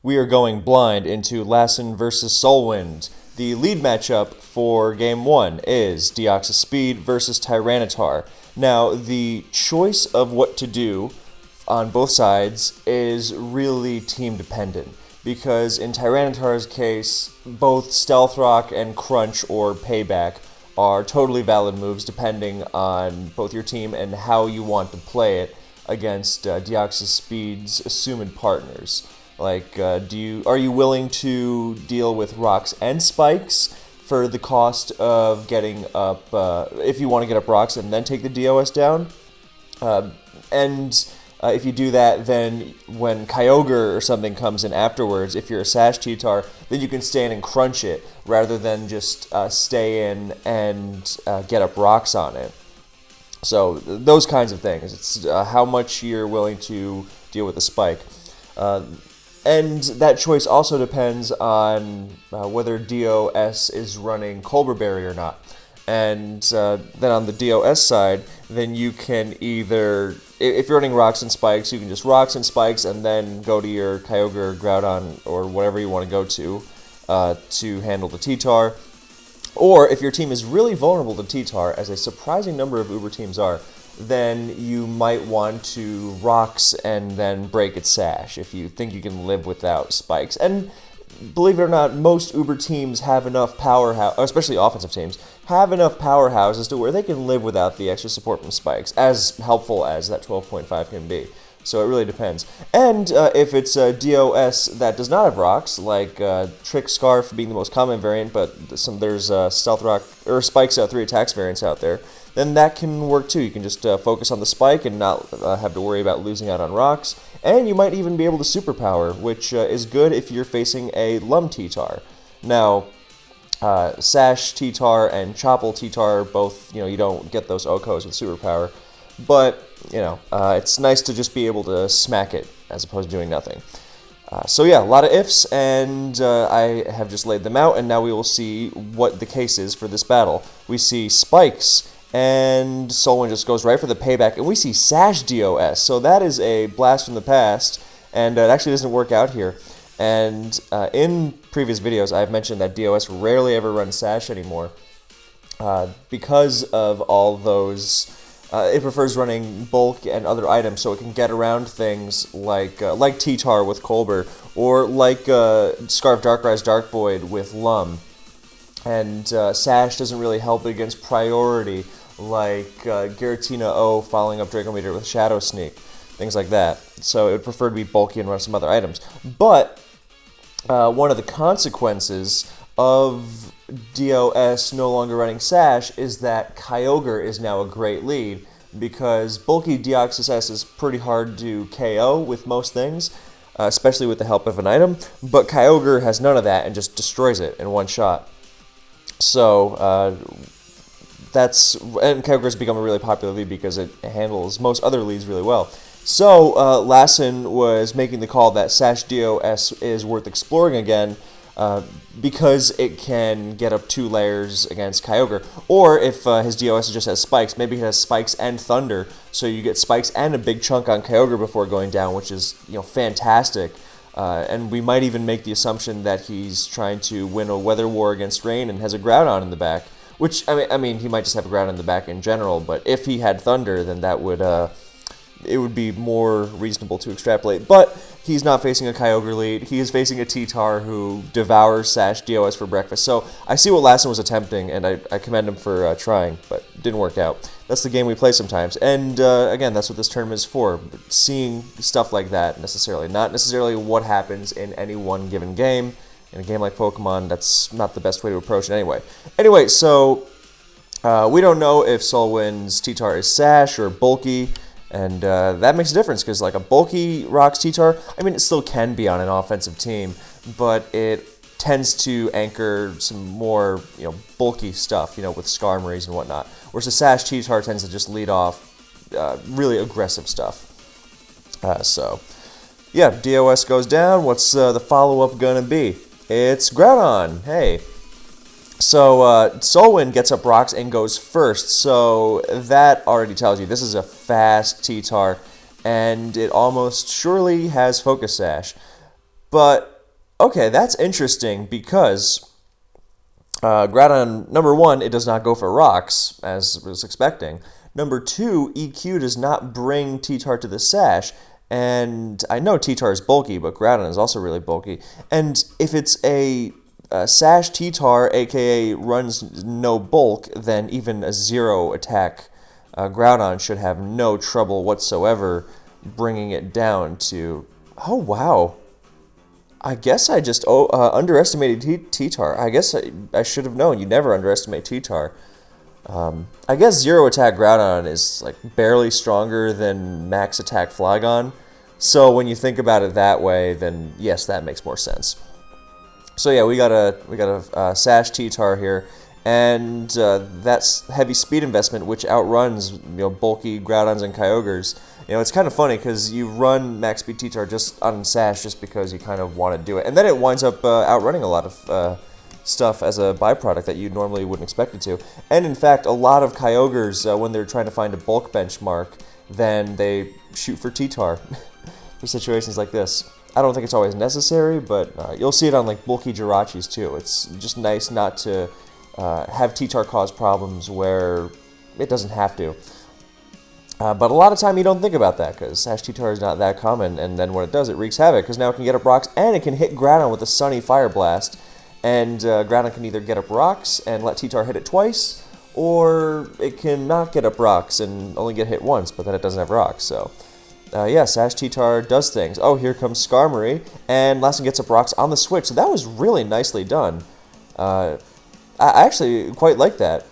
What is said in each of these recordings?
We are going blind into Lasen versus SoulWind. The lead matchup for Game 1 is Deoxys Speed versus Tyranitar. Now, the choice of what to do on both sides is really team dependent, because in Tyranitar's case, both Stealth Rock and Crunch or Payback are totally valid moves depending on both your team and how you want to play it against Deoxys Speed's assumed partners. Like, are you willing to deal with rocks and spikes for the cost of getting up, if you want to get up rocks and then take the DOS down? If you do that, then when Kyogre or something comes in afterwards, if you're a Sash T-Tar, then you can stay in and crunch it rather than just stay in and get up rocks on it. So those kinds of things. It's how much you're willing to deal with a spike. And that choice also depends on whether DOS is running Colbur Berry or not. And then on the DOS side, then you can either, if you're running Rocks and Spikes, you can just Rocks and Spikes and then go to your Kyogre or Groudon or whatever you want to go to handle the T-Tar. Or if your team is really vulnerable to T-Tar, as a surprising number of Uber teams are, then you might want to Rocks and then break its Sash if you think you can live without Spikes. And believe it or not, most Uber teams have enough powerhouse, especially offensive teams, have enough powerhouses to where they can live without the extra support from Spikes, as helpful as that 12.5 can be. So it really depends. And if it's a DOS that does not have rocks, like Trick Scarf being the most common variant, but there's Stealth Rock or Spikes 3 attacks variants out there, then that can work too. You can just focus on the spike and not have to worry about losing out on rocks. And you might even be able to superpower, which is good if you're facing a Lum T-Tar. Now, Sash T-Tar and Chopple T-Tar, both, you don't get those Okos with superpower. But, it's nice to just be able to smack it as opposed to doing nothing. So yeah, a lot of ifs, and I have just laid them out, and now we will see what the case is for this battle. We see Spikes, and SoulWind just goes right for the payback, and we see Sash DOS, so that is a blast from the past, and it actually doesn't work out here. And in previous videos, I've mentioned that DOS rarely ever runs Sash anymore, because of all those. It prefers running bulk and other items, so it can get around things like T-Tar with Colbur, or like Scarf Darkrai Dark Void with Lum. And Sash doesn't really help against priority, like Giratina O following up Draco Meteor with Shadow Sneak, things like that. So it would prefer to be bulky and run some other items. But one of the consequences of DOS no longer running Sash is that Kyogre is now a great lead, because bulky Deoxys S is pretty hard to KO with most things, especially with the help of an item, but Kyogre has none of that and just destroys it in one shot. So and Kyogre has become a really popular lead because it handles most other leads really well. So Lasen was making the call that Sash DOS is worth exploring again, because it can get up 2 layers against Kyogre. Or if his DOS just has Spikes, maybe he has Spikes and Thunder, so you get Spikes and a big chunk on Kyogre before going down, which is fantastic. And we might even make the assumption that he's trying to win a weather war against rain and has a Groudon in the back. Which, I mean, he might just have a Groudon in the back in general, but if he had Thunder, then that would it would be more reasonable to extrapolate. But he's not facing a Kyogre lead. He is facing a T-Tar who devours Sash DOS for breakfast. So I see what Lasen was attempting, and I commend him for trying, but it didn't work out. That's the game we play sometimes. And again, that's what this tournament is for. Seeing stuff like that necessarily. Not necessarily what happens in any one given game. In a game like Pokemon, that's not the best way to approach it anyway. Anyway, so we don't know if SoulWind's T-Tar is Sash or bulky. And that makes a difference, because like a bulky Rocks T-Tar, I mean, it still can be on an offensive team, but it tends to anchor some more, bulky stuff, with Skarmories and whatnot. Whereas a Sash T-Tar tends to just lead off really aggressive stuff. So, yeah, DOS goes down. What's the follow-up gonna be? It's Groudon. Hey. So, SoulWind gets up rocks and goes first, so that already tells you this is a fast T-Tar, and it almost surely has Focus Sash. But, okay, that's interesting because Groudon, number one, it does not go for rocks, as I was expecting. Number two, EQ does not bring T-Tar to the sash. And I know T-Tar is bulky, but Groudon is also really bulky. And if it's a sash T-Tar, aka runs no bulk, then even a zero attack Groudon should have no trouble whatsoever bringing it down to... Oh, wow. I guess I just underestimated T-Tar. I guess I should have known. You never underestimate T-Tar. I guess zero attack Groudon is like barely stronger than max attack Flygon. So when you think about it that way, then yes, that makes more sense. So yeah, we got a sash T-Tar here, and that's heavy speed investment, which outruns bulky Groudons and Kyogres. It's kind of funny because you run max speed T-Tar just on sash just because you kind of want to do it, and then it winds up outrunning a lot of stuff as a byproduct that you normally wouldn't expect it to. And in fact, a lot of Kyogres, when they're trying to find a bulk benchmark, then they shoot for T-Tar for situations like this. I don't think it's always necessary, but you'll see it on like bulky Jirachis too. It's just nice not to have T-Tar cause problems where it doesn't have to. But a lot of time you don't think about that because Sash T-Tar is not that common, and then when it does, it wreaks havoc because now it can get up rocks and it can hit Groudon with a Sunny Fire Blast, and Groudon can either get up rocks and let T-Tar hit it twice, or it can not get up rocks and only get hit once, but then it doesn't have rocks. So yeah, Sash T-Tar does things. Oh, here comes Skarmory, and Lasen gets up rocks on the switch, so that was really nicely done. I actually quite like that.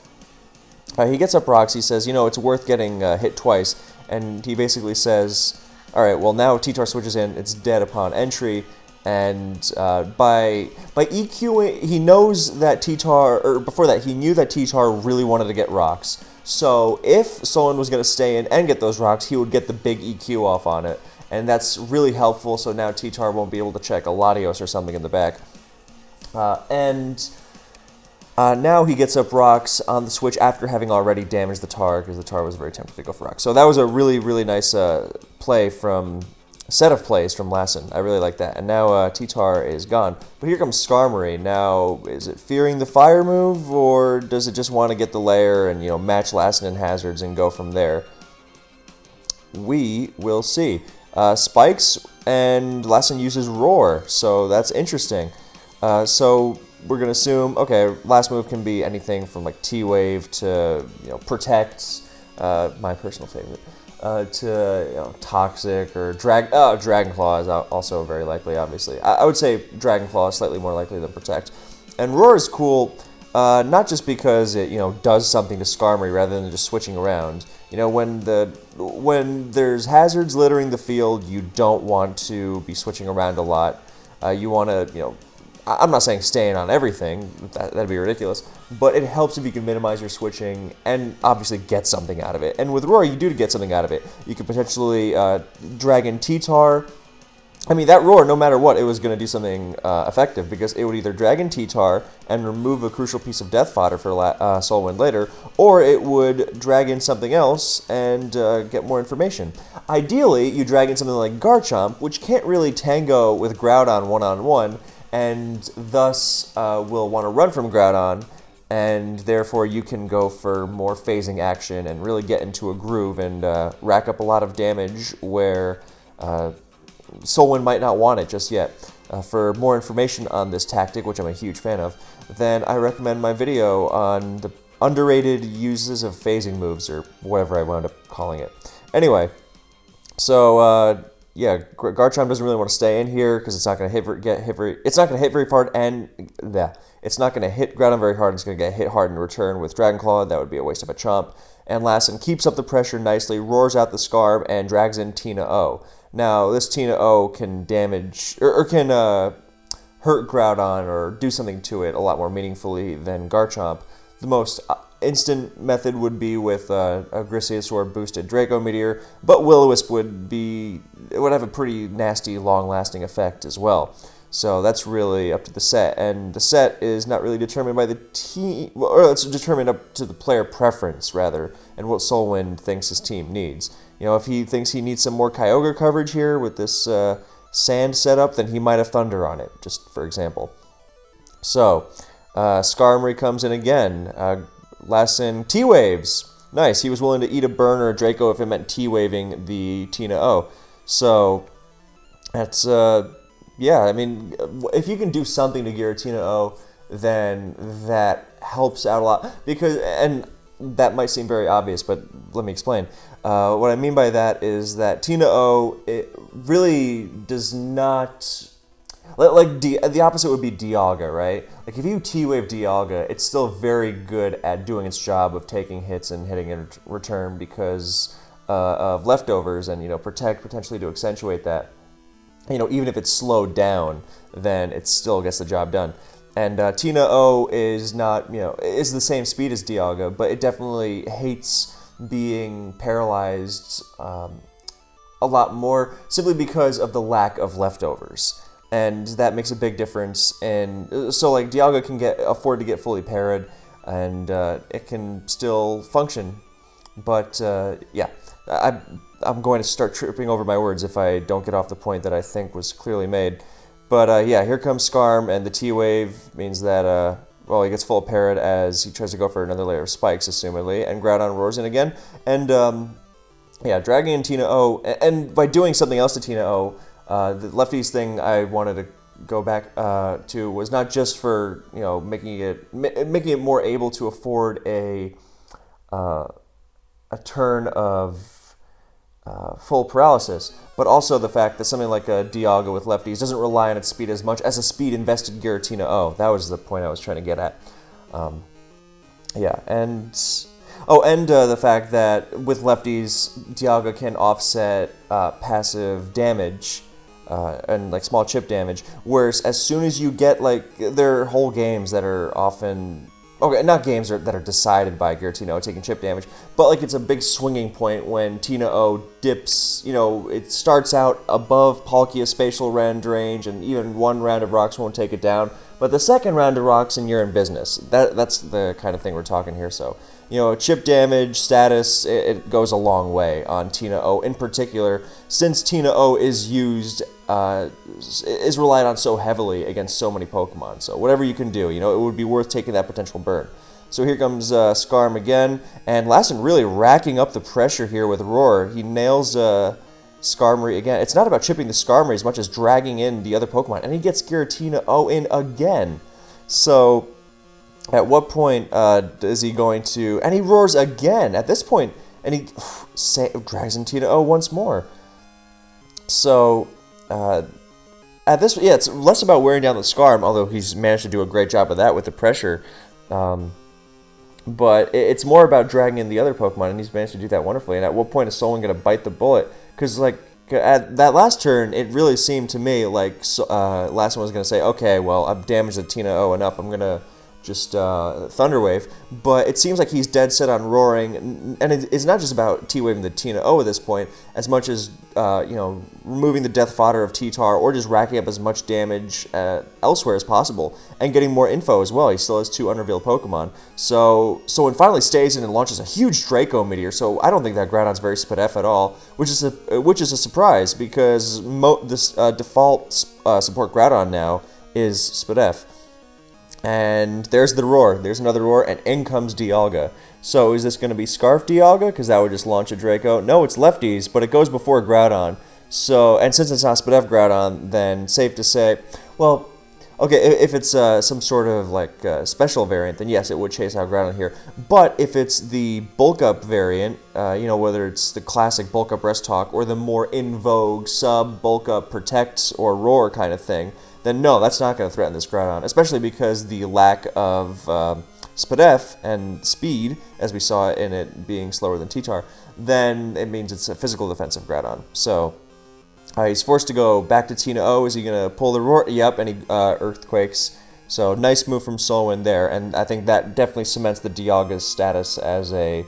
He gets up rocks, he says, it's worth getting hit twice, and he basically says, alright, well now T-Tar switches in, it's dead upon entry, and by EQing, he knows that T-Tar, or before that, he knew that T-Tar really wanted to get rocks, so if SoulWind was going to stay in and get those rocks, he would get the big EQ off on it, and that's really helpful, so now T-Tar won't be able to check a Latios or something in the back. Now he gets up rocks on the switch after having already damaged the Tar, because the Tar was very tempted to go for rocks. So that was a really, really nice set of plays from Lasen. I really like that. And now T-Tar is gone. But here comes Skarmory. Now, is it fearing the fire move, or does it just want to get the layer and match Lasen in hazards and go from there? We will see. Spikes, and Lasen uses Roar, so that's interesting. So we're going to assume, okay, last move can be anything from like T-Wave to, Protect, my personal favorite, to, Toxic or Dragon Claw is also very likely, obviously. I would say Dragon Claw is slightly more likely than Protect. And Roar is cool, not just because it, does something to Skarmory rather than just switching around. When there's hazards littering the field, you don't want to be switching around a lot. You want to, I'm not saying staying on everything, that'd be ridiculous, but it helps if you can minimize your switching and obviously get something out of it. And with Roar, you do get something out of it. You could potentially drag in T-Tar. I mean, that Roar, no matter what, it was going to do something effective, because it would either drag in T-Tar and remove a crucial piece of death fodder for SoulWind later, or it would drag in something else and get more information. Ideally, you drag in something like Garchomp, which can't really tango with Groudon one-on-one, and thus will want to run from Groudon, and therefore you can go for more phasing action and really get into a groove and rack up a lot of damage where SoulWind might not want it just yet. For more information on this tactic, which I'm a huge fan of, then I recommend my video on the underrated uses of phasing moves, or whatever I wound up calling it. Anyway, so yeah, Garchomp doesn't really want to stay in here because it's not going to it's not going to hit very hard, and it's not going to hit Groudon very hard. It's going to get hit hard in return with Dragon Claw. That would be a waste of a chomp. And Lasen keeps up the pressure nicely, roars out the Scarb, and drags in Tina-O. Now, this Tina-O can damage, or can hurt Groudon or do something to it a lot more meaningfully than Garchomp. The most instant method would be with a Griseosaur boosted Draco Meteor, but Will-O-Wisp would have a pretty nasty, long-lasting effect as well. So that's really up to the set, and the set is not really determined by the team, or it's determined up to the player preference, rather, and what SoulWind thinks his team needs. If he thinks he needs some more Kyogre coverage here with this Sand setup, then he might have Thunder on it, just for example. So, Skarmory comes in again. Lasen T-Waves. Nice, he was willing to eat a burn or a Draco if it meant T-Waving the Tina-O. So, that's, yeah, I mean, if you can do something to Giratina-O, then that helps out a lot. Because, and that might seem very obvious, but let me explain. What I mean by that is that Tina-O, it really does not... Like, the opposite would be Dialga, right? Like, if you T-Wave Dialga, it's still very good at doing its job of taking hits and hitting in return because of leftovers and, you know, Protect potentially to accentuate that. You know, even if it's slowed down, then it still gets the job done. And Tina-O is not, you know, is the same speed as Dialga, but it definitely hates being paralyzed a lot more simply because of the lack of leftovers. And that makes a big difference. And so, like, Dialga can afford to get fully parried, and it can still function. But yeah, I'm going to start tripping over my words if I don't get off the point that I think was clearly made. But yeah, here comes Skarm, and the T-Wave means that well, he gets full parried as he tries to go for another layer of spikes, assumedly, and Groudon roars in again. And yeah, dragging in Tina-O, and by doing something else to Tina-O. The lefties thing I wanted to go back to was not just for, you know, making it more able to afford a turn of full paralysis, but also the fact that something like a Dialga with lefties doesn't rely on its speed as much as a speed invested Giratina-O. That was the point I was trying to get at. Yeah, and oh, and the fact that with lefties, Dialga can offset passive damage. And like small chip damage, whereas as soon as you get, like, there are whole games that are often, okay, not games that are decided by Giratina-O taking chip damage, but like it's a big swinging point when Tina-O dips, you know, it starts out above Palkia's spatial rend range, and even one round of rocks won't take it down, but the second round of rocks and you're in business. That's the kind of thing we're talking here, so... You know, chip damage, status, it goes a long way on Tina-O in particular, since Tina-O is used, is relied on so heavily against so many Pokemon. So whatever you can do, you know, it would be worth taking that potential burn. So here comes Skarm again, and Lasen really racking up the pressure here with Roar. He nails Skarmory again. It's not about chipping the Skarmory as much as dragging in the other Pokemon, and he gets Giratina-O in again. So... at what point is he going to... And he roars again at this point, and he drags in Tina-O once more. So, at this... Yeah, it's less about wearing down the Skarm, although he's managed to do a great job of that with the pressure. But it's more about dragging in the other Pokemon, and he's managed to do that wonderfully. And at what point is SoulWind going to bite the bullet? Because, like, at that last turn, it really seemed to me like Lasen was going to say, okay, well, I've damaged the Tina-O enough, I'm going to... just Thunder Wave, but it seems like he's dead set on roaring, and it's not just about T-Waving the Tina-O at this point, as much as, you know, removing the death fodder of T-Tar, or just racking up as much damage elsewhere as possible, and getting more info as well. He still has 2 unrevealed Pokemon, so it finally stays in and launches a huge Draco Meteor, so I don't think that Groudon's very SpDef at all, which is a surprise, because this default support Groudon now is SpDef. And there's the roar. There's another roar, and in comes Dialga. So is this going to be Scarf Dialga? Because that would just launch a Draco. No, it's lefties, but it goes before Groudon. So, and since it's not SpDef Groudon, then safe to say, well, okay, if it's some sort of like special variant, then yes, it would chase out Groudon here. But if it's the bulk up variant, you know, whether it's the classic bulk up Rest Talk or the more in vogue sub bulk up Protect or Roar kind of thing, then no, that's not going to threaten this Groudon, especially because the lack of SpDef and speed, as we saw in it being slower than T-Tar, then it means it's a physical defensive Groudon. So he's forced to go back to Tina-O. Is he going to pull the Roar? Yep, and he Earthquakes. So nice move from SoulWind there, and I think that definitely cements the Dialga's status as the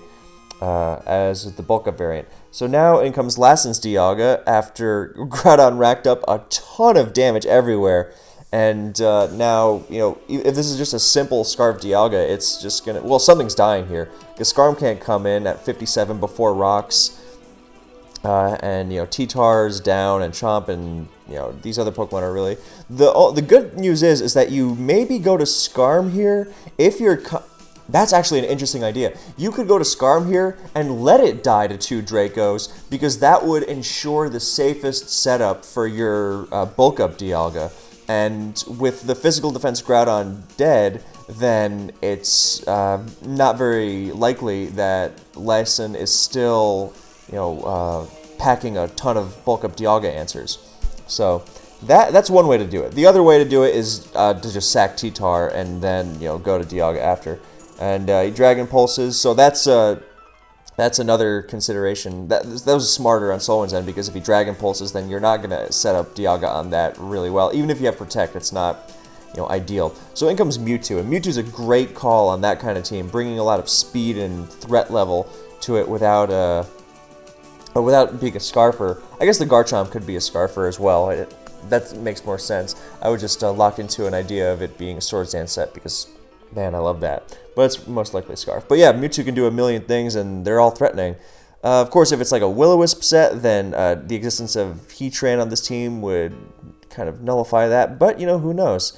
bulk up variant. So now in comes Lasen's Dialga after Groudon racked up a ton of damage everywhere. And now, you know, if this is just a simple Scarf Dialga, it's just going to... Well, something's dying here. Because Skarm can't come in at 57 before rocks. and T-Tar's down, and Chomp, and these other Pokemon are really the good news is that you maybe go to Skarm here if you're. That's actually an interesting idea. You could go to Skarm here and let it die to 2 Dracos, because that would ensure the safest setup for your bulk up Dialga. And with the physical defense Groudon dead, then it's not very likely that Lasen is still packing a ton of bulk up Dialga answers. So that's one way to do it. The other way to do it is to just sack T-Tar and then go to Dialga after. And he Dragon Pulses, so that's another consideration. That was smarter on SoulWind's end, because if he Dragon Pulses, then you're not going to set up Dialga on that really well. Even if you have Protect, it's not ideal. So in comes Mewtwo, and Mewtwo's a great call on that kind of team, bringing a lot of speed and threat level to it without being a Scarfer. I guess the Garchomp could be a Scarfer as well. That makes more sense. I would just lock into an idea of it being a Swords Dance set, because, man, I love that. But it's most likely a Scarf. But yeah, Mewtwo can do a million things, and they're all threatening. Of course, if it's like a Will-O-Wisp set, then the existence of Heatran on this team would kind of nullify that. But, who knows?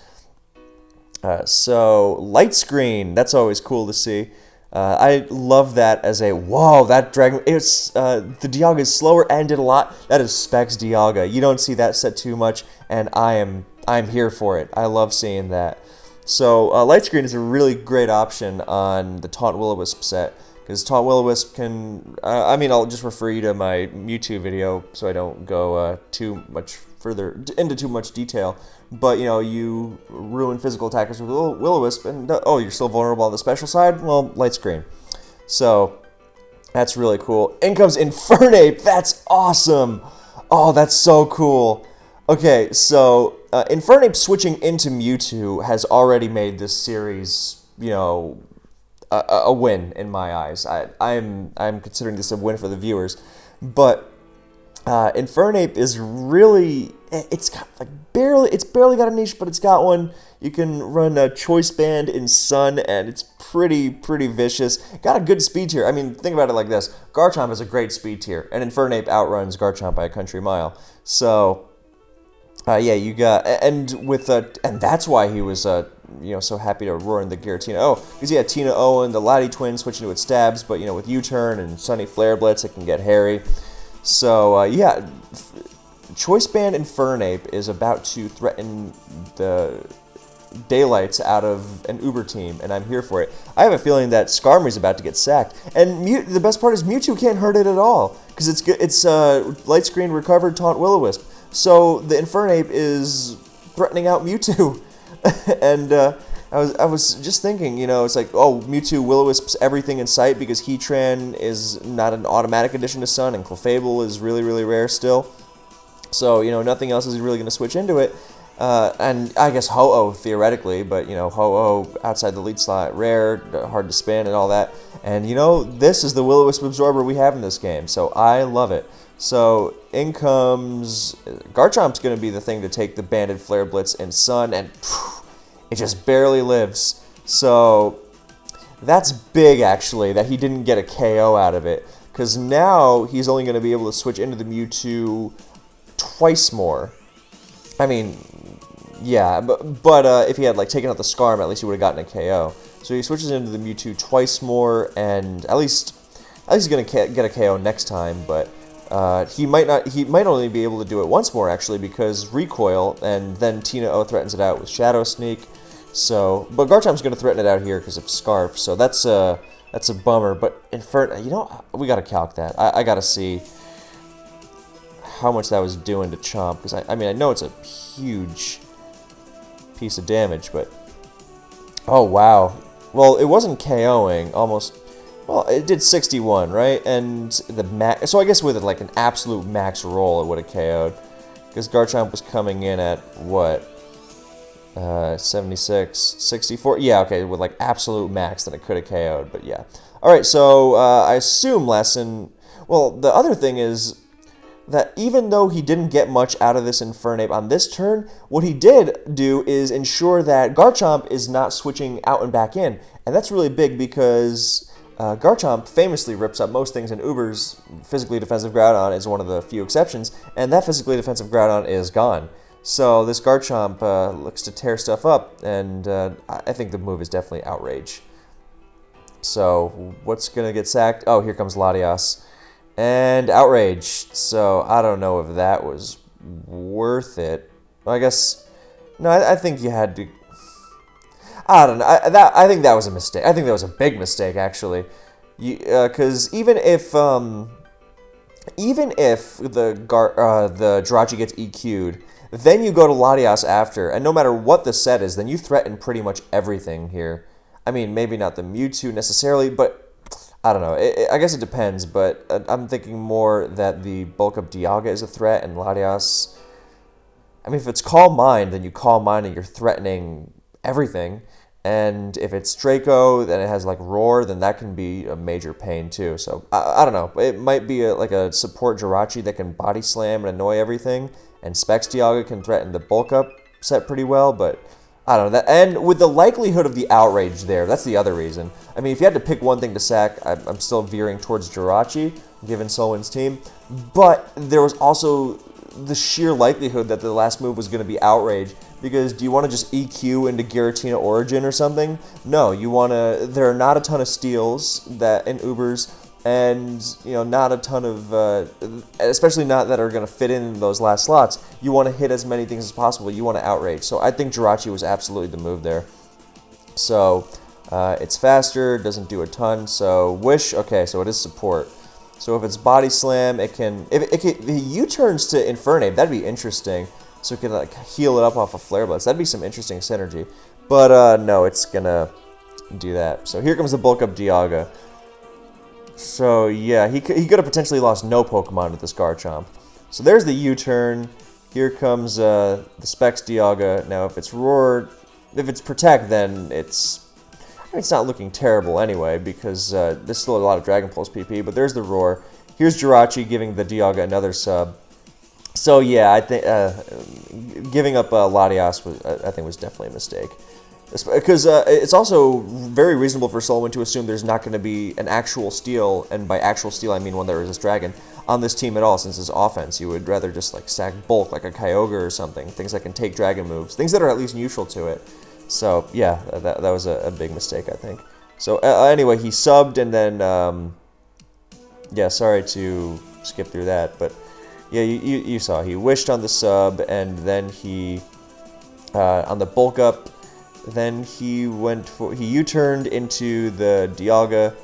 So, Light Screen, that's always cool to see. I love that as a, whoa, that Dragon, it's, the Dialga is slower and did a lot. That is Specs Dialga. You don't see that set too much, and I'm here for it. I love seeing that. So, Light Screen is a really great option on the Taunt Will-O-Wisp set, because Taunt Will-O-Wisp can, I'll just refer you to my Mewtwo video so I don't go too much further into too much detail. But, you ruin physical attackers with Will-O-Wisp, and, you're still vulnerable on the special side? Well, Light Screen. So, that's really cool. In comes Infernape! That's awesome! Oh, that's so cool. Okay, so, Infernape switching into Mewtwo has already made this series, a win in my eyes. I'm considering this a win for the viewers. But Infernape is really, it's barely got a niche, but it's got one. You can run a Choice Band in Sun, and it's pretty vicious. Got a good speed tier. Think about it like this. Garchomp has a great speed tier, and Infernape outruns Garchomp by a country mile. So, yeah, you got, and that's why he was, so happy to roar in the Giratina O, because he had Tina O and the Lottie Twin switching to its stabs, but, with U-Turn and Sunny Flare Blitz, it can get hairy. So, yeah, Choice Band Infernape is about to threaten the daylights out of an Uber team, and I'm here for it. I have a feeling that Skarmory's about to get sacked, and the best part is Mewtwo can't hurt it at all, because it's Light Screen recovered Taunt Will-O-Wisp. So the Infernape is threatening out Mewtwo, and I was just thinking, it's like, oh, Mewtwo Will-O-Wisp's everything in sight, because Heatran is not an automatic addition to Sun, and Clefable is really rare still. So, nothing else is really going to switch into it. And I guess Ho-Oh theoretically, but, Ho-Oh outside the lead slot, rare, hard to spin and all that. And, this is the Will-O-Wisp Absorber we have in this game, so I love it. So, in comes, Garchomp's going to be the thing to take the Banded Flare Blitz in Sun, and it just barely lives. So, that's big, actually, that he didn't get a KO out of it, because now he's only going to be able to switch into the Mewtwo twice more. Yeah, but if he had taken out the Skarm, at least he would have gotten a KO. So he switches into the Mewtwo twice more, and at least he's gonna get a KO next time. But he might not. He might only be able to do it once more, actually, because Recoil, and then Tina O threatens it out with Shadow Sneak. So, but Garchomp's gonna threaten it out here because of Scarf. So that's a bummer. But we gotta calc that. I gotta see how much that was doing to Chomp, because I know it's a huge piece of damage, but oh wow. Well, it wasn't KOing almost. Well, it did 61, right? And the max. So I guess with an absolute max roll, it would have KO'd, because Garchomp was coming in at what? 76, 64. Yeah, okay, with absolute max, then it could have KO'd. But yeah. All right. So I assume Lasen. Well, the other thing is that even though he didn't get much out of this Infernape on this turn, what he did do is ensure that Garchomp is not switching out and back in. And that's really big, because Garchomp famously rips up most things in Uber's. Physically defensive Groudon is one of the few exceptions, and that physically defensive Groudon is gone. So this Garchomp looks to tear stuff up, and I think the move is definitely Outrage. So what's going to get sacked? Oh, here comes Latias. And Outrage. So I don't know if that was worth it. Well, I guess... No, I think you had to... I don't know. I think that was a mistake. I think that was a big mistake, actually. Because even if the Jirachi gets EQ'd, then you go to Latias after, and no matter what the set is, then you threaten pretty much everything here. I mean, maybe not the Mewtwo necessarily, but I don't know. I guess it depends, but I'm thinking more that the bulk up Dialga is a threat, and Latias... I mean, if it's Calm Mind, then you Calm Mind and you're threatening everything. And if it's Draco, then it has like Roar, then that can be a major pain too. So, I don't know. It might be like a support Jirachi that can body slam and annoy everything. And Specs Dialga can threaten the bulk up set pretty well, but... I don't know, and with the likelihood of the Outrage there, that's the other reason. I mean, if you had to pick one thing to sack, I'm still veering towards Jirachi, given SoulWind's team. But there was also the sheer likelihood that the last move was going to be Outrage, because do you want to just EQ into Giratina Origin or something? No, you want to... There are not a ton of steals that in Ubers, and, you know, not a ton of... especially not that are going to fit in those last slots. You want to hit as many things as possible. You want to Outrage. So I think Jirachi was absolutely the move there. So, it's faster, doesn't do a ton. So, Wish, okay, so it is support. So if it's Body Slam, it can... If it U-turns to Infernape, that'd be interesting. So it can, like, heal it up off of Flare Blitz. That'd be some interesting synergy. But, no, it's gonna do that. So here comes the bulk up Dialga. So, yeah, he could have potentially lost no Pokemon with this Garchomp. So there's the U-turn. Here comes the Specs Dialga. Now, if it's Roar, if it's Protect, then it's... I mean, it's not looking terrible anyway, because there's still a lot of Dragon Pulse PP, but there's the Roar. Here's Jirachi giving the Dialga another sub. So, yeah, I think giving up Latias I think was definitely a mistake. Because it's also very reasonable for SoulWind to assume there's not going to be an actual steal, and by actual steal I mean one that resists Dragon, on this team at all, since it's offense. You would rather just like stack bulk, like a Kyogre or something, things that can take Dragon moves, things that are at least neutral to it. So yeah, that was a big mistake, I think. So anyway, he subbed, and then, yeah, sorry to skip through that, but yeah, you saw, he wished on the sub, and then he, on the bulk up, then he U-turned into the Dialga,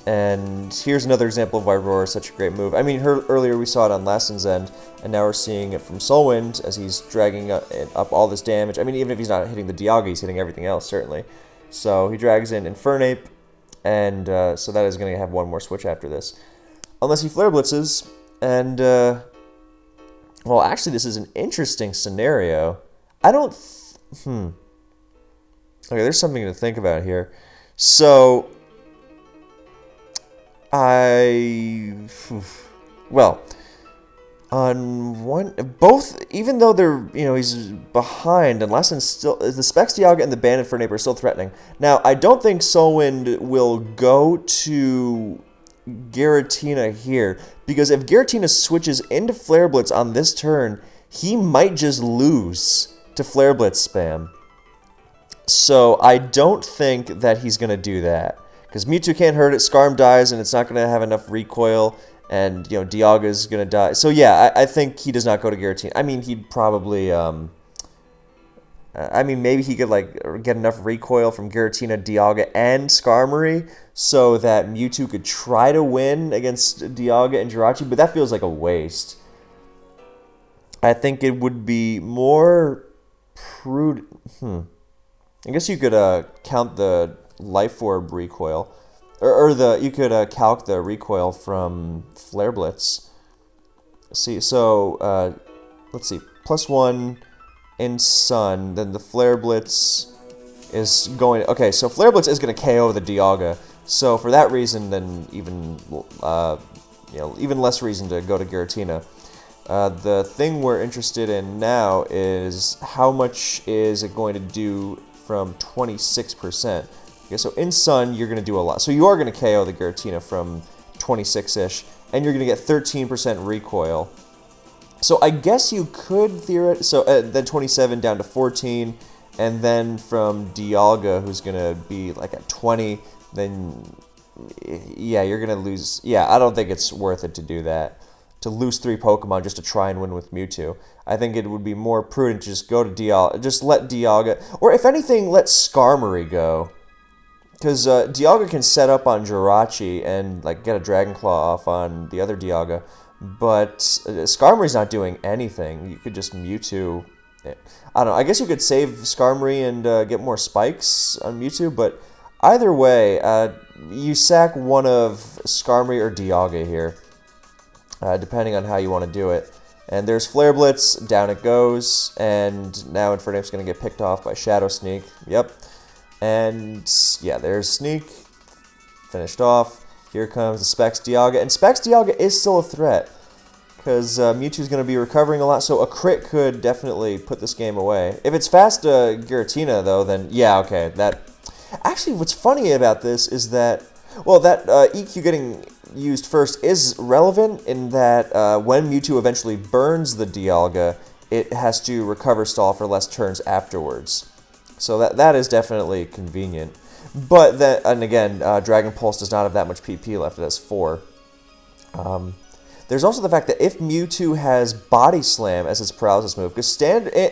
and here's another example of why Roar is such a great move. I mean, earlier we saw it on Lasen's end, and now we're seeing it from SoulWind as he's dragging up all this damage. I mean, even if he's not hitting the Dialga, he's hitting everything else, certainly. So he drags in Infernape, and so that is going to have one more switch after this. Unless he Flare Blitzes, and, well, actually, this is an interesting scenario. I don't... Okay, there's something to think about here. So, well, on both, even though they're, you know, he's behind, and Lasen's still, the Specs Dialga and the Ban Infernape are still threatening. Now, I don't think SoulWind will go to Giratina here, because if Giratina switches into Flare Blitz on this turn, he might just lose to Flare Blitz spam. So I don't think that he's going to do that, because Mewtwo can't hurt it, Skarm dies, and it's not going to have enough recoil, and, you know, Dialga's going to die. So yeah, I think he does not go to Giratina. I mean, he'd probably, I mean, maybe he could, like, get enough recoil from Giratina, Dialga, and Skarmory, so that Mewtwo could try to win against Dialga and Jirachi, but that feels like a waste. I think it would be more prudent... I guess you could count the Life Orb recoil, or you could calc the recoil from Flare Blitz. See, so let's see, +1 in Sun, then the Flare Blitz is going. Okay, so Flare Blitz is going to KO the Dialga. So for that reason, then even even less reason to go to Giratina. The thing we're interested in now is how much is it going to do from 26%. Okay, so in Sun, you're going to do a lot. So you are going to KO the Giratina from 26-ish, and you're going to get 13% recoil. So I guess you could theoretically... So then 27 down to 14, and then from Dialga, who's going to be like at 20, then... Yeah, you're going to lose... Yeah, I don't think it's worth it to do that. To lose 3 Pokemon just to try and win with Mewtwo. I think it would be more prudent to just go to Dialga... Just let Dialga... Or if anything, let Skarmory go. Because Dialga can set up on Jirachi and like get a Dragon Claw off on the other Dialga, but Skarmory's not doing anything. You could just Mewtwo. I don't know. I guess you could save Skarmory and get more spikes on Mewtwo, but either way, you sack one of Skarmory or Dialga here, depending on how you want to do it. And there's Flare Blitz, down it goes, and now Infernape's going to get picked off by Shadow Sneak. Yep. And, yeah, there's Sneak, finished off. Here comes the Specs Dialga, and Specs Dialga is still a threat, because Mewtwo's going to be recovering a lot, so a crit could definitely put this game away. If it's fast Giratina, though, then, yeah, okay, that... Actually, what's funny about this is that, well, that EQ getting used first is relevant in that when Mewtwo eventually burns the Dialga, it has to recover stall for less turns afterwards. So that is definitely convenient. But then, and again, Dragon Pulse does not have that much PP left. It has 4. There's also the fact that if Mewtwo has Body Slam as its paralysis move, because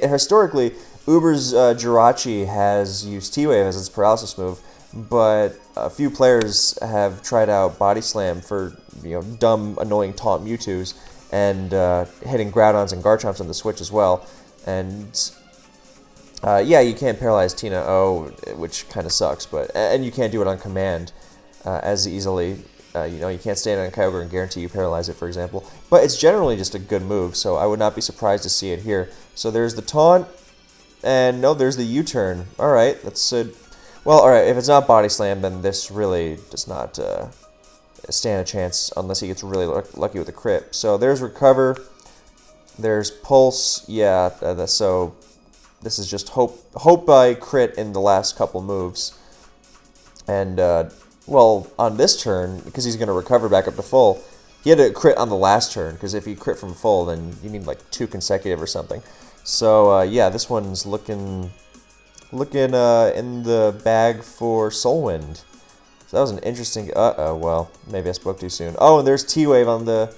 historically, Uber's Jirachi has used T-Wave as its paralysis move, but a few players have tried out Body Slam for dumb, annoying taunt Mewtwo's, and hitting Groudons and Garchomps on the Switch as well. And yeah, you can't paralyze Tina O, which kind of sucks, but and you can't do it on command as easily. You can't stand on Kyogre and guarantee you paralyze it, for example. But it's generally just a good move, so I would not be surprised to see it here. So there's the taunt, and no, there's the U-turn. All right, that's well, all right. If it's not Body Slam, then this really does not stand a chance unless he gets really lucky with a crit. So there's Recover. There's Pulse. Yeah, so. This is just hope by crit in the last couple moves. And, well, on this turn, because he's going to recover back up to full, he had to crit on the last turn, because if you crit from full, then you need like 2 consecutive or something. So, yeah, this one's looking in the bag for SoulWind. So that was an interesting... well, maybe I spoke too soon. Oh, and there's T-Wave on the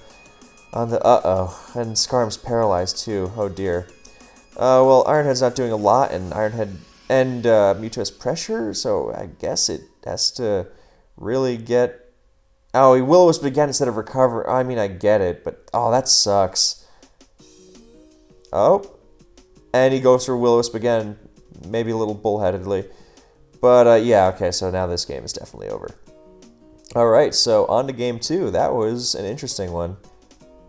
and Skarm's paralyzed too. Oh, dear. Well, Ironhead's not doing a lot, and Mewtwo has pressure, so I guess it has to really get... Oh, he Will-O-Wisp again instead of Recover. I mean, I get it, but... Oh, that sucks. Oh. And he goes for Will-O-Wisp again, maybe a little bullheadedly. But, yeah, okay, so now this game is definitely over. Alright, so on to game 2. That was an interesting one.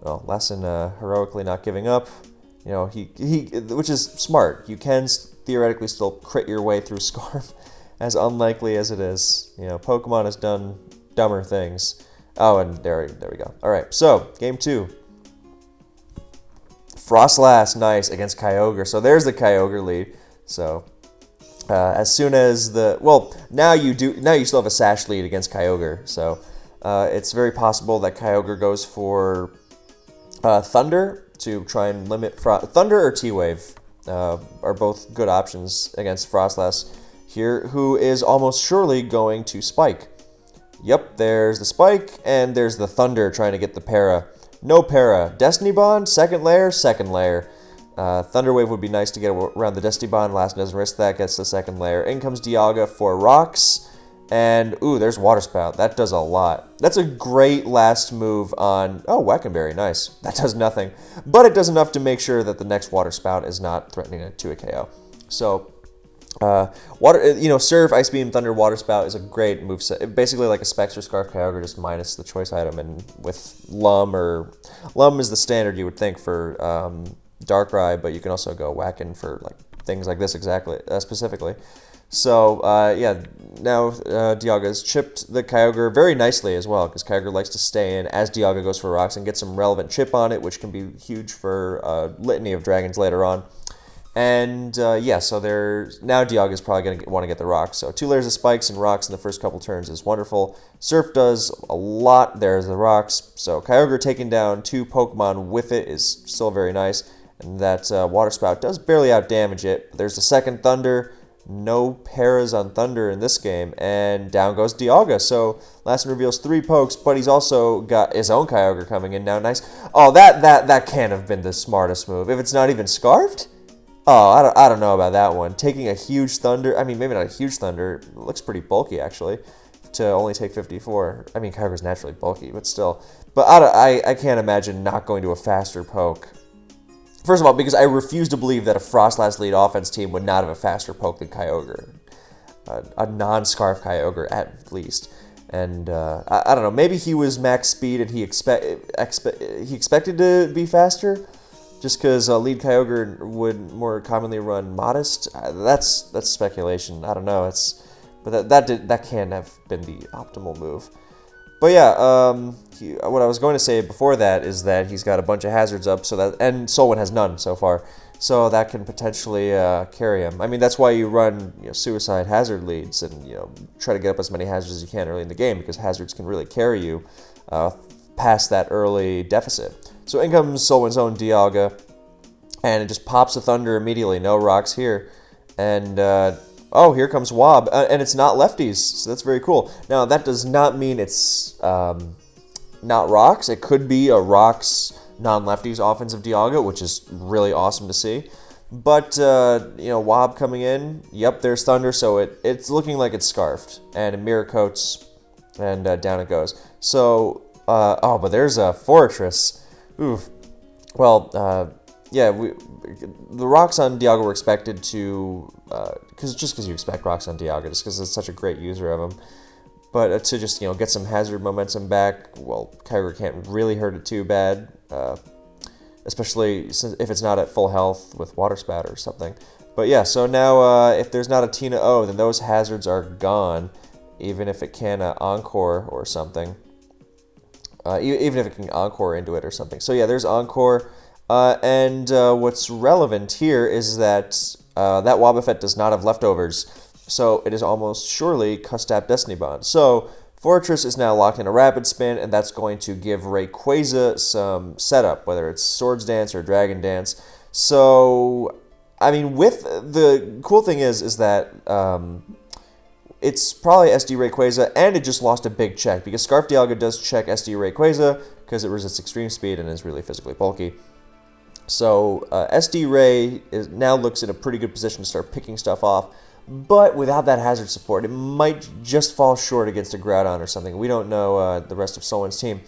Well, Lasen heroically not giving up. Which is smart. You can theoretically still crit your way through Scarf, as unlikely as it is. Pokemon has done dumber things. Oh, and there we go. All right, so game 2. Frostlass, nice, against Kyogre. So there's the Kyogre lead. So as soon as now you still have a Sash lead against Kyogre. So it's very possible that Kyogre goes for Thunder to try and limit Thunder or T-Wave are both good options against Frostlass here, who is almost surely going to Spike. Yep, there's the Spike, and there's the Thunder trying to get the Para. No Para. Destiny Bond, second layer. Thunder Wave would be nice to get around the Destiny Bond. Lasen doesn't risk that, gets the second layer. In comes Dialga for Rocks. And, ooh, there's Water Spout. That does a lot. That's a great last move on... Oh, Wackenberry, nice. That does nothing. But it does enough to make sure that the next Water Spout is not threatening to a KO. So, Surf, Ice Beam, Thunder, Water Spout is a great moveset. Basically like a Specs or Scarf Kyogre, just minus the choice item. And with Lum is the standard you would think for Darkrai, but you can also go Wacken for like things like this specifically. So, yeah, now Dialga's chipped the Kyogre very nicely as well, because Kyogre likes to stay in as Dialga goes for Rocks and get some relevant chip on it, which can be huge for a litany of dragons later on. And yeah, so now Dialga is probably going to want to get the rocks. So 2 layers of spikes and rocks in the first couple turns is wonderful. Surf does a lot. There's the rocks. So Kyogre taking down 2 Pokemon with it is still very nice. And that Water Spout does barely outdamage it. There's the second Thunder. No paras on Thunder in this game. And down goes Dialga. So Lasen reveals 3 pokes, but he's also got his own Kyogre coming in now. Nice. Oh, that can't have been the smartest move. If it's not even Scarfed? Oh, I don't know about that one. Taking a huge Thunder, I mean, maybe not a huge Thunder. It looks pretty bulky, actually, to only take 54. I mean, Kyogre's naturally bulky, but still. But I can't imagine not going to a faster poke. First of all, because I refuse to believe that a Frostlass lead offense team would not have a faster poke than Kyogre. A non-Scarf Kyogre, at least. And I don't know, maybe he was max speed and he expected to be faster? Just because lead Kyogre would more commonly run Modest, that's speculation. I don't know. But that can't have been the optimal move. But yeah, what I was going to say before that is that he's got a bunch of hazards up, and SoulWind has none so far, so that can potentially carry him. I mean, that's why you run suicide hazard leads and try to get up as many hazards as you can early in the game, because hazards can really carry you past that early deficit. So in comes SoulWind's own Dialga, and it just pops a Thunder immediately. No rocks here. And, oh, here comes Wob. And it's not lefties, so that's very cool. Now, that does not mean it's not rocks. It could be a rocks non-lefties offensive Dialga, which is really awesome to see. But, Wob coming in. Yep, there's Thunder, so it's looking like it's Scarfed. And it Mirror Coats, and down it goes. So, oh, but there's a Fortress. Oof. Well, yeah, the rocks on Dialga were expected to, because you expect rocks on Dialga, just because it's such a great user of them. But to just, get some hazard momentum back, well, Kyogre can't really hurt it too bad, especially if it's not at full health with Water Spout or something. But yeah, so now if there's not a Tina O, then those hazards are gone, even if it can Encore or something. Even if it can Encore into it or something. So yeah, there's Encore. And what's relevant here is that that Wobbuffet does not have leftovers. So it is almost surely Custap Destiny Bond. So Fortress is now locked in a Rapid Spin, and that's going to give Rayquaza some setup, whether it's Swords Dance or Dragon Dance. So, I mean, the cool thing is that it's probably SD Rayquaza, and it just lost a big check, because Scarf Dialga does check SD Rayquaza, because it resists extreme speed and is really physically bulky. So SD Ray now looks in a pretty good position to start picking stuff off, but without that hazard support, it might just fall short against a Groudon or something. We don't know the rest of SoulWind's team.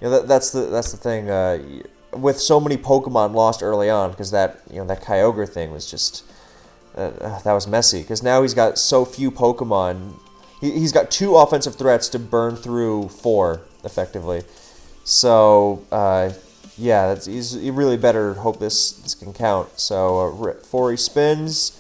That's the thing. With so many Pokemon lost early on, because that Kyogre thing was just that was messy. Because now he's got so few Pokemon, he's got 2 offensive threats to burn through 4 effectively. So yeah, you really better hope this can count. So 4 spins.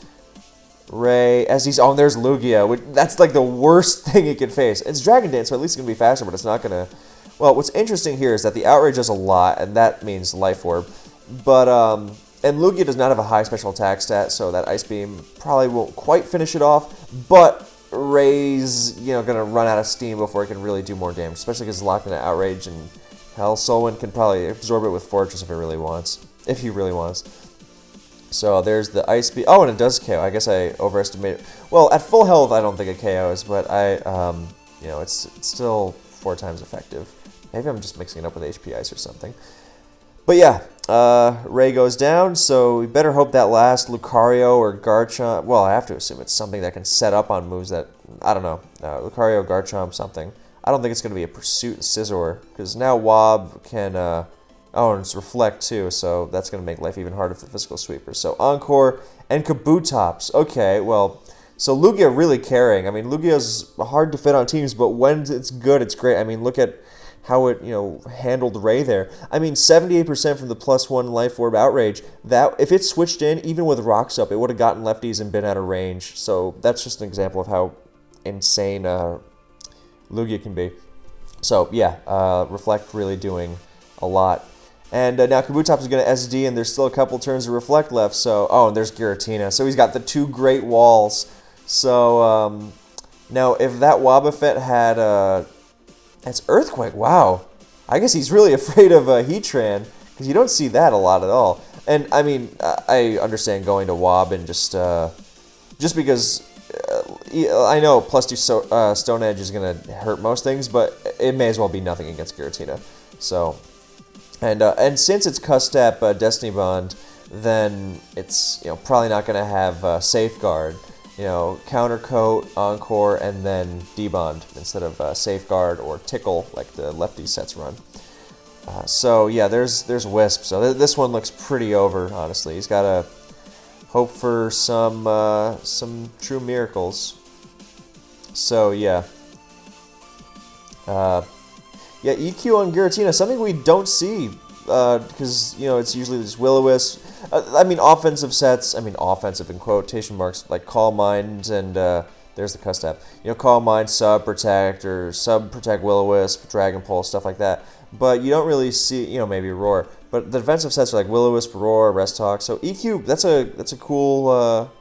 Ray, as he's on, there's Lugia. That's like the worst thing he could face. It's Dragon Dance, so at least it's going to be faster, but it's not going to... Well, what's interesting here is that the Outrage does a lot, and that means Life Orb. But, and Lugia does not have a high special attack stat, so that Ice Beam probably won't quite finish it off. But Ray's, going to run out of steam before it can really do more damage, especially because it's locked into Outrage, and hell, SoulWind can probably absorb it with Fortress if he really wants. So there's the Ice Beam. Oh, and it does KO. I guess I overestimated. Well, at full health, I don't think it KOs, but it's still 4 times effective. Maybe I'm just mixing it up with HP Ice or something. But yeah, Ray goes down, so we better hope that last Lucario or Garchomp... Well, I have to assume it's something that can set up on moves that... I don't know. Lucario, Garchomp, something. I don't think it's going to be a Pursuit Scizor, because now Wob can... Oh, and it's Reflect too, so that's going to make life even harder for the Physical Sweepers. So Encore and Kabutops. Okay, well, so Lugia really carrying. I mean, Lugia's hard to fit on teams, but when it's good, it's great. I mean, look at how it, handled Ray there. I mean, 78% from the +1 Life Orb Outrage. That if it switched in, even with rocks up, it would have gotten lefties and been out of range. So that's just an example of how insane Lugia can be. So yeah, Reflect really doing a lot. And now Kabutops is going to SD, and there's still a couple turns of Reflect left. So, oh, and there's Giratina. So he's got the 2 great walls. So, now if that Wobbuffet had that's Earthquake, wow. I guess he's really afraid of Heatran, because you don't see that a lot at all. And, I mean, I understand going to Wob and just because I know +2 Stone Edge is going to hurt most things, but it may as well be nothing against Giratina. So, and since it's Custap Destiny Bond, then it's probably not going to have Safeguard. Counter Coat, Encore, and then D-Bond instead of Safeguard or Tickle like the lefty sets run. So yeah, there's Wisp. So this one looks pretty over, honestly. He's got to hope for some true miracles. So yeah. Yeah, EQ on Giratina, something we don't see, because, it's usually just Will-O-Wisp. I mean, offensive sets, offensive in quotation marks, like Calm Mind and, there's the Custap. Calm Mind, Sub-Protect, or Sub-Protect Will-O-Wisp, Dragon Pulse, stuff like that. But you don't really see, maybe Roar. But the defensive sets are like Will-O-Wisp, Roar, Rest Talk. So EQ, that's a cool,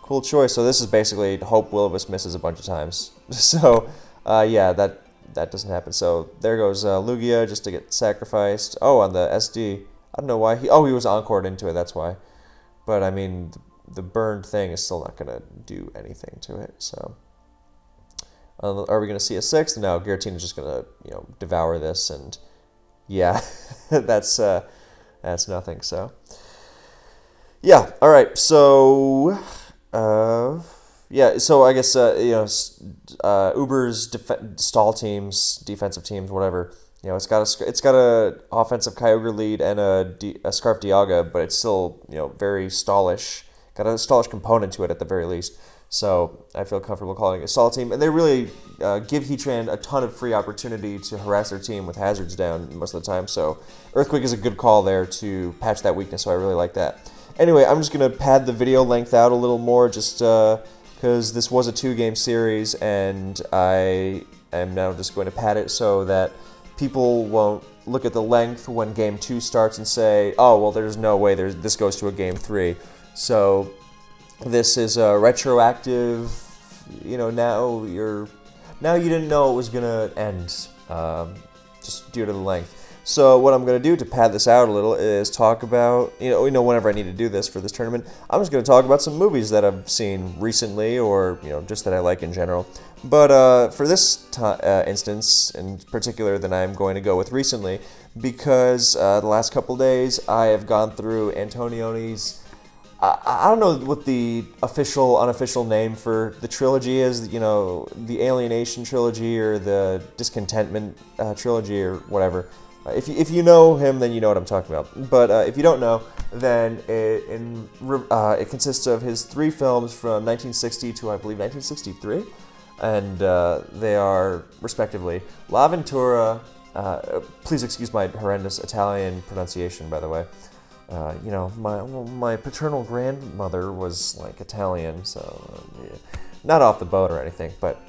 cool choice. So this is basically hope Will-O-Wisp misses a bunch of times. So, yeah, that doesn't happen. So there goes Lugia just to get sacrificed. Oh, on the SD. I don't know why. He was encored into it, that's why. But, I mean, the burned thing is still not going to do anything to it. So, are we going to see a 6th? No, Giratina's just going to, devour this. And, yeah, that's nothing. So, yeah, all right. So, yeah, so I guess, Uber's stall teams, defensive teams, whatever, it's got a offensive Kyogre lead and a Scarf Dialga, but it's still, very stallish. Got a stallish component to it at the very least. So I feel comfortable calling it a stall team. And they really give Heatran a ton of free opportunity to harass their team with hazards down most of the time. So Earthquake is a good call there to patch that weakness, so I really like that. Anyway, I'm just going to pad the video length out a little more just because this was a 2-game series, and I am now just going to pad it so that people won't look at the length when Game 2 starts and say, oh, well, there's no way this goes to a Game 3. So this is a retroactive, now you didn't know it was going to end just due to the length. So what I'm going to do to pad this out a little is talk about, whenever I need to do this for this tournament, I'm just going to talk about some movies that I've seen recently or, just that I like in general. But for this instance in particular, then I'm going to go with recently because the last couple days I have gone through Antonioni's, I don't know what the official, unofficial name for the trilogy is, the Alienation trilogy or the Discontentment trilogy or whatever. If you know him, then you know what I'm talking about. But if you don't know, then it consists of his 3 films from 1960 to, I believe, 1963. And they are, respectively, L'Avventura, please excuse my horrendous Italian pronunciation, by the way. My paternal grandmother was, Italian, so not off the boat or anything, but,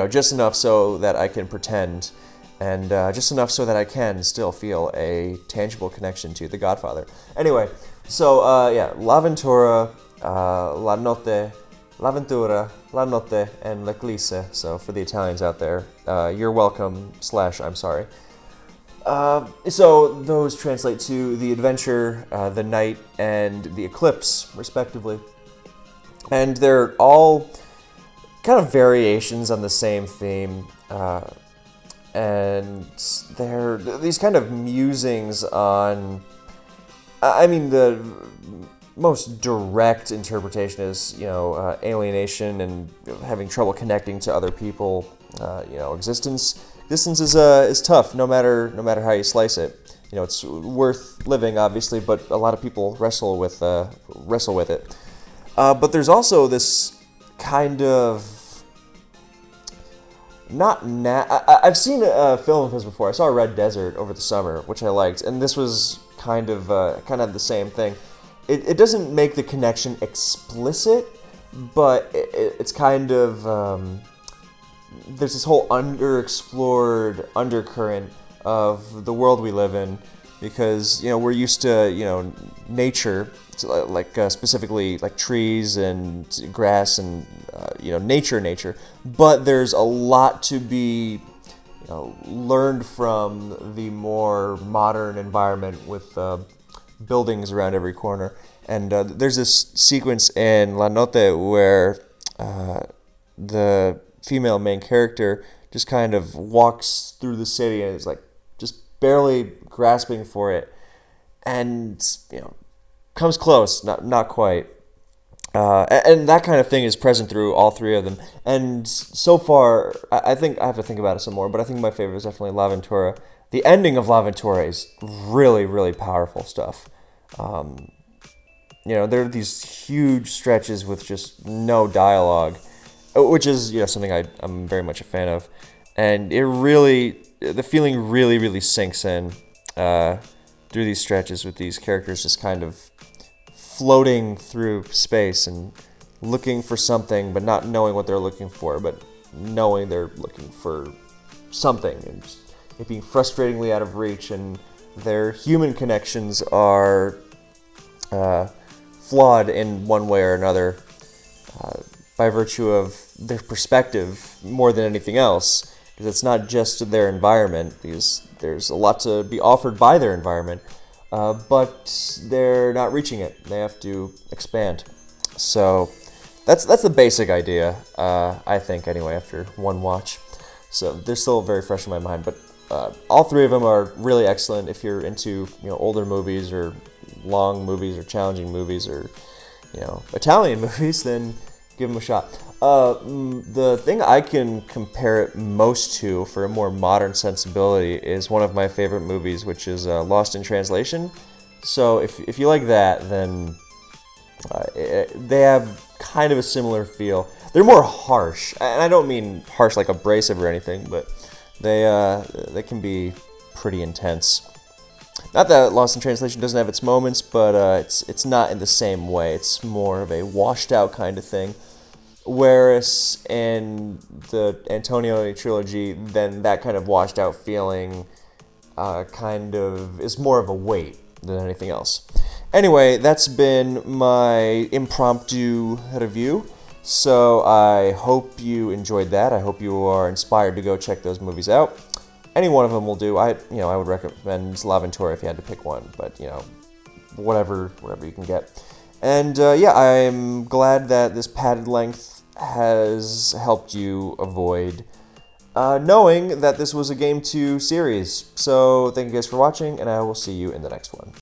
just enough so that I can pretend, and just enough so that I can still feel a tangible connection to The Godfather. Anyway, so, yeah, L'Avventura, L'Avventura, La Notte, and L'Eclisse. So for the Italians out there, you're welcome / I'm sorry. So those translate to the adventure, the night, and the eclipse, respectively. And they're all kind of variations on the same theme. And they're these kind of musings on... the most direct interpretation is, alienation and having trouble connecting to other people. Existence is tough, no matter how you slice it. It's worth living, obviously, but a lot of people wrestle with it. But there's also this kind of I've seen a film of his before. I saw Red Desert over the summer, which I liked, and this was kind of the same thing. It doesn't make the connection explicit, but it's kind of there's this whole underexplored undercurrent of the world we live in because we're used to nature, like specifically like trees and grass and nature, but there's a lot to be learned from the more modern environment with buildings around every corner. And there's this sequence in La Note where the female main character just kind of walks through the city and is like just barely grasping for it, and comes close, not quite. And that kind of thing is present through all three of them. And so far, I think I have to think about it some more, but I think my favorite is definitely L'Avventura. The ending of L'Avventura is really, really powerful stuff. There are these huge stretches with just no dialogue, which is something I'm very much a fan of. And the feeling really, really sinks in through these stretches with these characters just kind of floating through space and looking for something, but not knowing what they're looking for, but knowing they're looking for something, and it being frustratingly out of reach, and their human connections are flawed in one way or another by virtue of their perspective more than anything else, because it's not just their environment, because there's a lot to be offered by their environment, but they're not reaching it. They have to expand. So that's the basic idea, I think, anyway, after one watch. So they're still very fresh in my mind, but all three of them are really excellent. If you're into older movies or long movies or challenging movies or Italian movies, then give them a shot. The thing I can compare it most to for a more modern sensibility is one of my favorite movies, which is Lost in Translation. So if you like that, then they have kind of a similar feel. They're more harsh, and I don't mean harsh like abrasive or anything, but they can be pretty intense. Not that Lost in Translation doesn't have its moments, but it's not in the same way. It's more of a washed out kind of thing. Whereas in the Antonioni trilogy, then that kind of washed out feeling kind of is more of a weight than anything else. Anyway, that's been my impromptu review. So I hope you enjoyed that. I hope you are inspired to go check those movies out. Any one of them will do. I would recommend L'Avventura if you had to pick one, but whatever you can get. And I'm glad that this padded length has helped you avoid knowing that this was a Game 2 series. So thank you guys for watching, and I will see you in the next one.